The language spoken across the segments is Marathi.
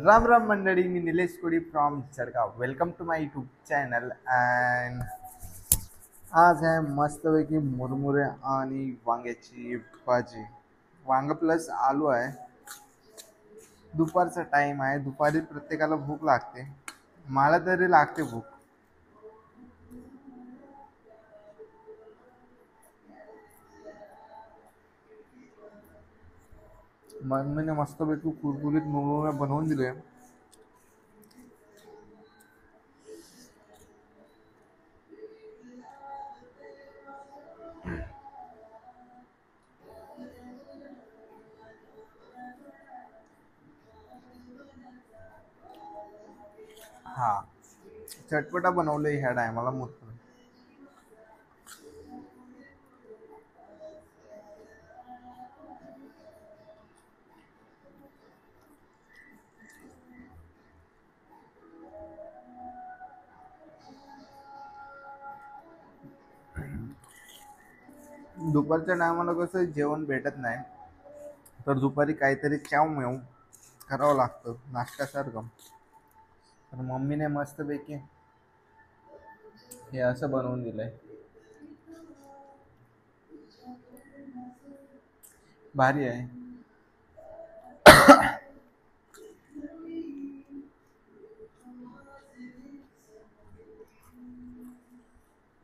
राम राम मंडळी, मी Nilesh Kodi from Jalgaon. Welcome to my YouTube channel. And आज आहे मस्तपैकी मुरमुरे आणि वांग्याची भाजी. वांग प्लस आलू आहे. दुपारचा टाइम आहे. दुपारी प्रत्येकाला भूक लागते. मला तरी लागते भूक. मम्मीने मस्तपैकी कुरकुरीत मुरमुरे बनवून दिले. हा, चटपटा बनवले ह्या टायमाला मुरमुरे. दुपारच्या टायमाला कसं जेवण भेटत नाही, तर दुपारी काहीतरी चाव मेव करावं लागतं नाश्त्यासारखं. तर मम्मीने मस्तपैकी हे असं बनवून दिलंय. भारी आहे.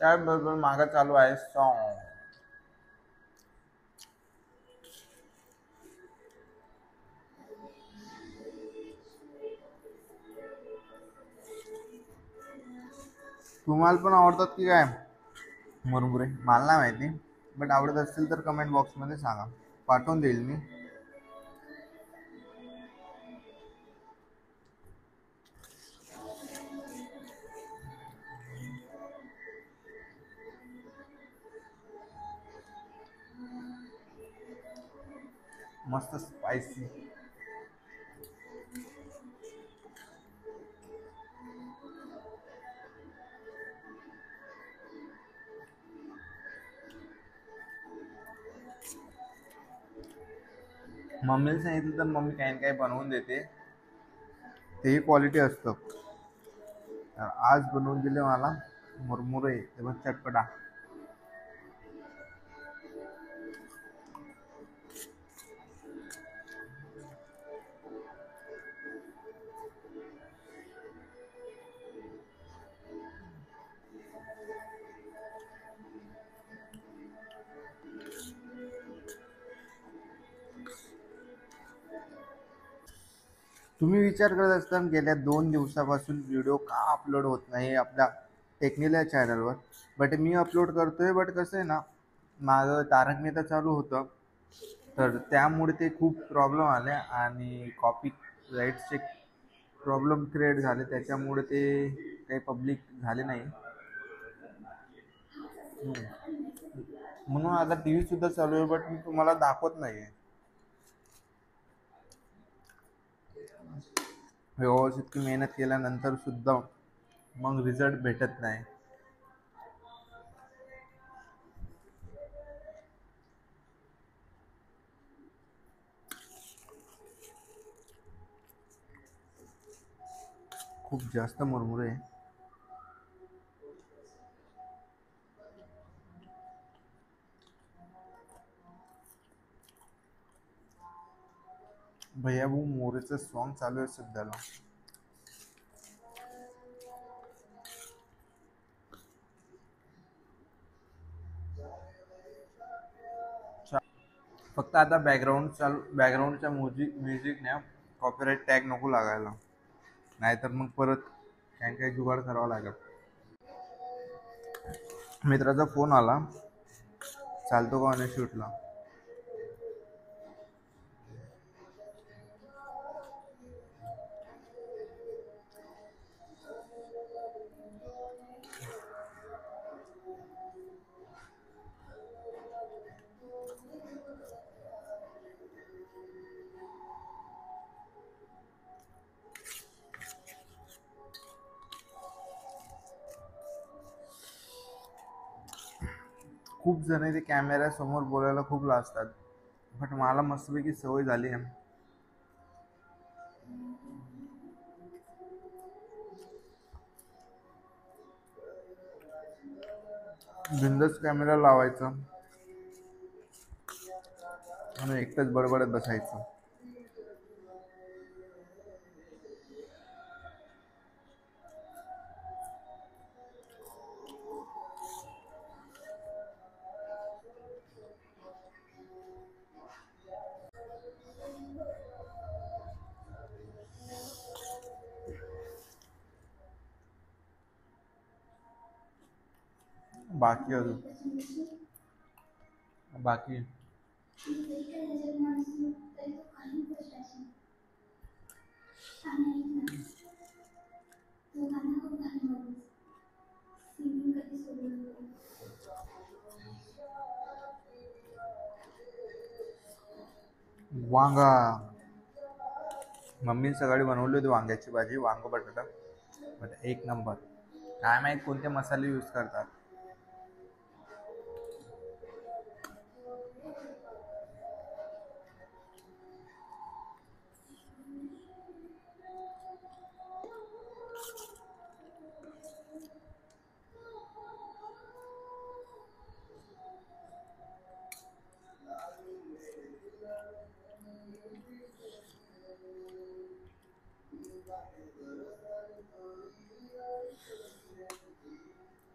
त्याबरोबर मागं चालू आहे सॉन्ग. तुम्हाला पण आवडतात की काय मुरमुरे? मला नाही माहिती, बट आवडत असतील तर कमेंट बॉक्समध्ये सांगा, पाठवून देईल मी. मस्त स्पायसी. मम्मीला सांगितलं तर मम्मी काही ना काही बनवून देते. तेही क्वालिटी असतं. तर आज बनवून दिले मला मुरमुरे तेव्हा चटपटा. तुम्ही विचार करत असताना गेल्या 2 दिवसापासून व्हिडिओ का अपलोड होत नाही आपल्या टेक्निकल चॅनलवर. बट मी अपलोड करतोय. बट कसं आहे ना, माझं तारक मेहता चालू होतं, तर त्यामुळे ते खूप प्रॉब्लेम आले आणि कॉपी राईट्सचे प्रॉब्लेम क्रिएट झाले. त्याच्यामुळे ते काही पब्लिक झाले नाही. म्हणून आता टी व्ही सुद्धा चालू आहे, बट मी तुम्हाला दाखवत नाही आहे. व्यवस्थित मेहनत केल्यानंतर सुद्धा मग रिझल्ट भेटत नाही. खूप जास्त मुरमुरे आहे. भैया भाऊ मोरेचं सॉन्ग चालू आहे सध्याला. फक्त आता बॅकग्राऊंडच्या म्युझिकने कॉपीराईट टॅग नको लागायला, नाहीतर मग परत काही जुगाड करावा लागेल. मित्राचा फोन आला, चालतो का म्हणे शूटला. खूप जण ते कॅमेऱ्यासमोर बोलायला खूप लाजतात, बट मला मस्तपैकी सवय झाली आहे. बिंदास कॅमेरा लावायचा आणि एकटंच बडबडत बसायचं. बाकी अजून बाकी वांगा, मम्मी सकाळी बनवली होती वांग्याची भाजी, वांग बटाटा, बट एक नंबर. काय माहित कोणते मसाले यूज करतात.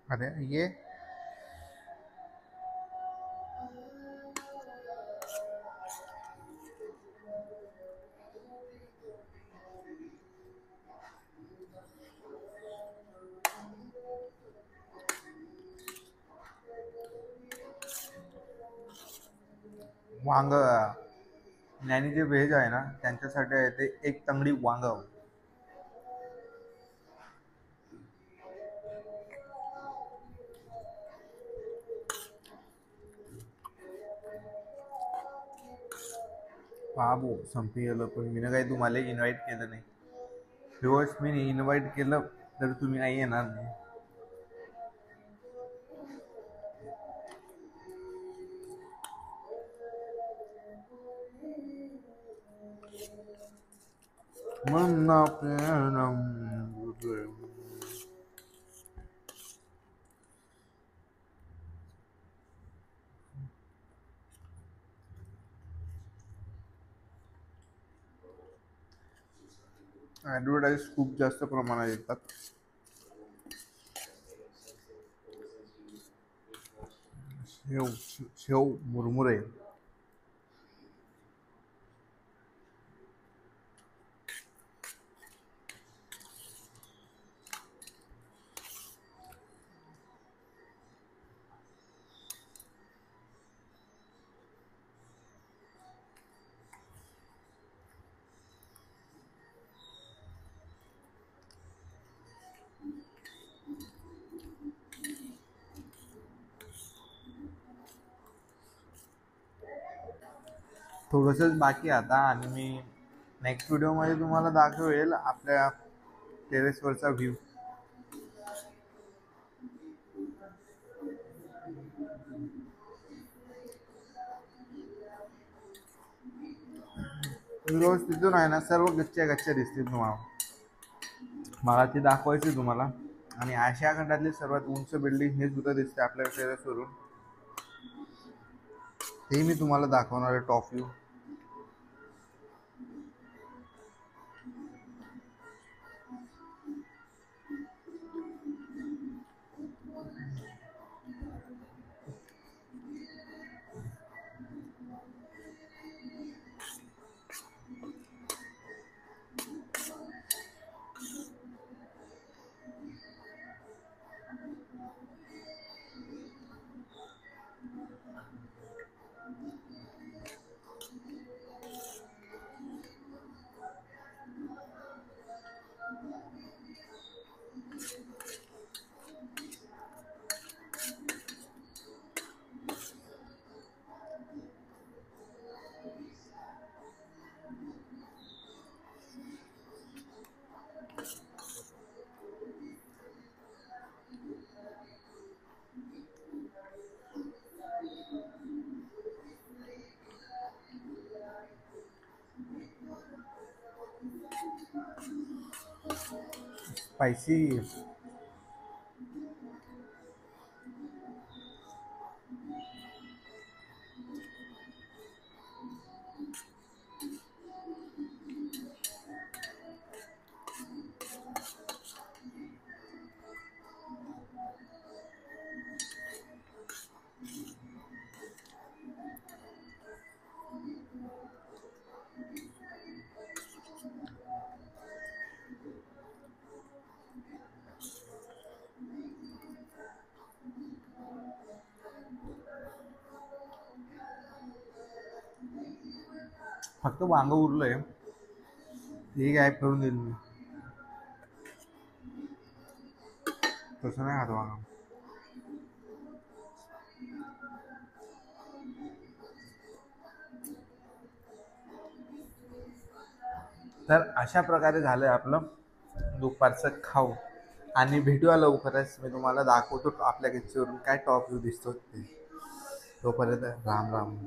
अरे ये वांग आणि जे व्हेज आहे ना त्यांच्यासाठी आहे ते एक तंगडी वांग. बाबू संपी गेलं, पण मी काही तुम्हाला इन्व्हाइट केलं नाही. दिवस मी इन्व्हाइट केलं तर तुम्ही नाही येणार नाही. मन्ना प्यानम ॲडव्हर्टाईज खूप जास्त प्रमाणात येतात. शेव शेव मुरमुरे. थोडंसंच बाकी आता, आणि मी नेक्स्ट व्हिडिओमध्ये तुम्हाला दाखवेल आपल्या टेरेसवरचा व्ह्यू. रोज तिथून आहे ना सर्व गच्च्या गच्च्या दिसतील तुम्हाला. मला ते दाखवायचे तुम्हाला. आणि आशिया खंडातली सर्वात उंच बिल्डिंग हे सुद्धा दिसते आपल्या टेरेसवरून. ते मी तुम्हाला दाखवणार आहे टॉप व्ह्यू. स्पायसी. फक्त वांग उरलंय, हे गायब करून देईल मी. तसं नाही खात वांग. तर अशा प्रकारे झालंय आपलं दुपारचं खाऊ. आणि भेटूया लवकरच. मी तुम्हाला दाखवतो आपल्या गच्चीवरून काय टॉप व्ह्यू दिसतो ते. तोपर्यंत राम राम.